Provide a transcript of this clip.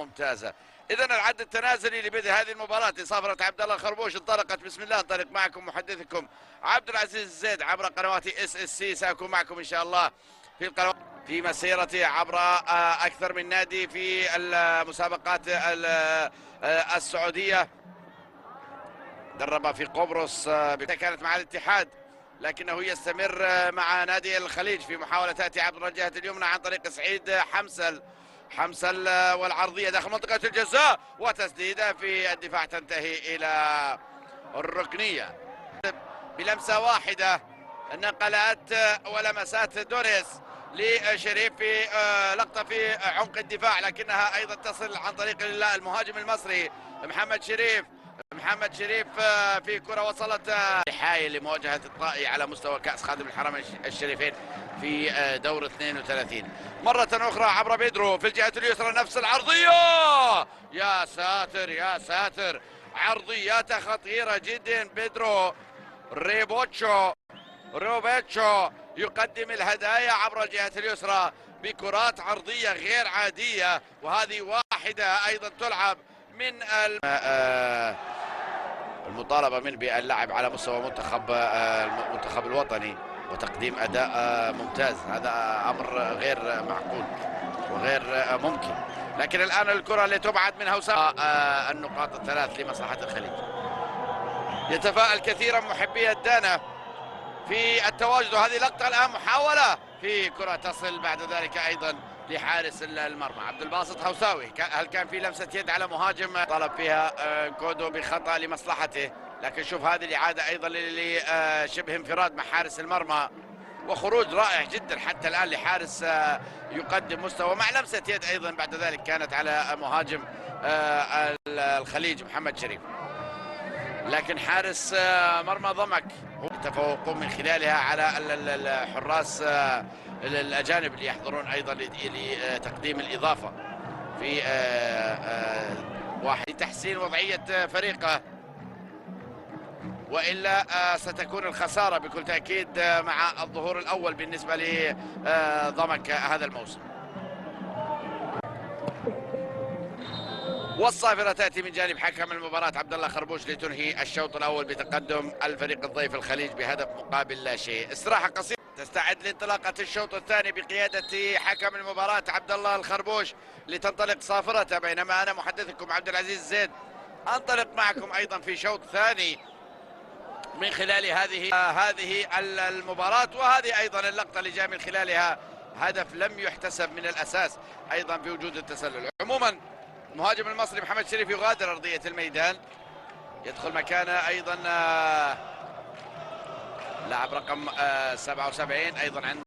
ممتازة. إذا العد التنازلي لبدء هذه المباراة لصافرة عبد الله الخربوش انطلقت. بسم الله. انطلق معكم محدثكم عبد العزيز الزيد عبر قنوات SSC. سأكون معكم إن شاء الله في القنوات في مسيرتي عبر أكثر من نادي في المسابقات السعودية. درب في قبرص، كانت مع الاتحاد، لكنه يستمر مع نادي الخليج في محاولة تأتي عبر الجهة اليمنى عن طريق سعيد حمسل والعرضية داخل منطقة الجزاء وتسديدة في الدفاع تنتهي إلى الركنية بلمسة واحدة. نقلات ولمسات دونيس لشريف في لقطة في عمق الدفاع، لكنها أيضا تصل عن طريق المهاجم المصري محمد شريف في كرة وصلت حايل لمواجهة الطائي على مستوى كأس خادم الحرمين الشريفين في دور 32. مرة أخرى عبر بيدرو في الجهة اليسرى نفس العرضية. يا ساتر يا ساتر، عرضيات خطيرة جدا. بيدرو روبيتشو يقدم الهدايا عبر الجهة اليسرى بكرات عرضية غير عادية، وهذه واحدة أيضا تلعب من المطالبة من باللعب على مستوى المنتخب الوطني وتقديم أداء ممتاز. هذا أمر غير معقول وغير ممكن، لكن الآن الكرة اللي تبعد من هوساء النقاط الثلاث لمصلحة الخليج. يتفاءل كثيرا محبي الدانا في التواجد، وهذه لقطة الآن محاولة في كرة تصل بعد ذلك أيضا لحارس المرمى عبد الباسط هوساوي. هل كان في لمسة يد على مهاجم طلب فيها كودو بخطأ لمصلحته، لكن شوف هذه الإعادة أيضا لشبه انفراد مع حارس المرمى، وخروج رائع جدا حتى الآن لحارس يقدم مستوى مع لمسة يد أيضا بعد ذلك كانت على مهاجم الخليج محمد شريف، لكن حارس مرمى ضمك يتفوقون من خلالها على الحراس الأجانب اللي يحضرون أيضا لتقديم الإضافة في واحد تحسين وضعية فريقه، وإلا ستكون الخسارة بكل تأكيد مع الظهور الأول بالنسبة لضمك هذا الموسم. والصافرة تأتي من جانب حكم المباراة عبد الله خربوش لتنهي الشوط الأول بتقدم الفريق الضيف الخليج بهدف مقابل لا شيء. استراحة قصيرة تستعد لانطلاقة الشوط الثاني بقيادة حكم المباراة عبد الله الخربوش لتنطلق صافرة، بينما أنا محدثكم عبد العزيز الزيد أنطلق معكم أيضا في شوط ثاني من خلال هذه المباراة، وهذه أيضا اللقطة اللي جاء من خلالها هدف لم يحتسب من الأساس أيضا في وجود التسلل. عموما المهاجم المصري محمد شريف يغادر أرضية الميدان، يدخل مكانه أيضا لاعب رقم 77 أيضا عند